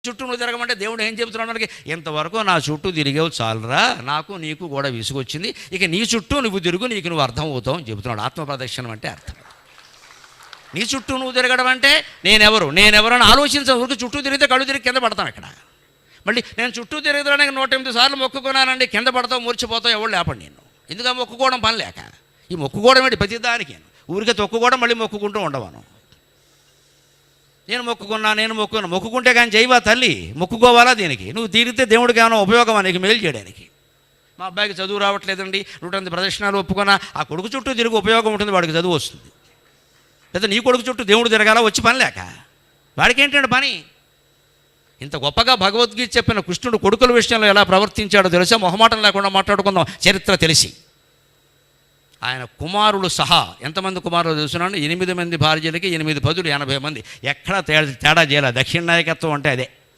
చుట్టూ నువ్వు తిరగమంటే దేవుడు ఏం చెబుతున్నాడు మనకి? ఇంతవరకు నా చుట్టూ తిరిగేవు చాలురా, నాకు నీకు కూడా విసుగొచ్చింది, ఇక నీ చుట్టూ నువ్వు తిరుగు, నీకు నువ్వు అర్థం అవుతావు అని చెబుతున్నాడు. ఆత్మప్రదక్షిణం అంటే అర్థం. నీ చుట్టూ నువ్వు తిరగడం అంటే నేనెవరు అని ఆలోచించడం. ఊరికి చుట్టూ తిరిగితే కళ్ళు తిరిగి కింద పడతాం. ఇక్కడ మళ్ళీ నేను చుట్టూ తిరగడానికి 108 సార్లు మొక్కుకున్నానండి, కింద పడతావు, మూర్చిపోతావు, ఎవరు లేపండి నేను. ఎందుకు మొక్కుకోవడం పని లేక? ఈ మొక్కుకోవడం ఏంటి? ప్రతిదానికి ఊరికే తొక్కుకోవడం, మళ్ళీ మొక్కుకుంటూ ఉండవాను. నేను మొక్కుకుంటే కానీ చేయవా తల్లి? మొక్కుకోవాలా దీనికి? నువ్వు తీరితే దేవుడికి ఏమైనా ఉపయోగమా నీకు మేలు చేయడానికి? మా అబ్బాయికి చదువు రావట్లేదండి, 108 ప్రదక్షిణాలు ఒప్పుకున్నా, ఆ కొడుకు చుట్టూ తిరిగి ఉపయోగం ఉంటుంది, వాడికి చదువు వస్తుంది. లేదా నీ కొడుకు చుట్టూ దేవుడు తిరగాల వచ్చి పని లేక? వాడికి ఏంటంటే పని? ఇంత గొప్పగా భగవద్గీత చెప్పిన కృష్ణుడు కొడుకుల విషయంలో ఎలా ప్రవర్తించాడో తెలుసా? మొహమాటం లేకుండా మాట్లాడుకుందాం చరిత్ర తెలిసి. ఆయన కుమారులు సహా ఎంతమంది కుమారులు తెలుసున్నాను? 8 మంది భార్యలకి 8 పదులు 80 మంది. ఎక్కడా తేడా చేయలే. దక్షిణ నాయకత్వం అంటే అదే.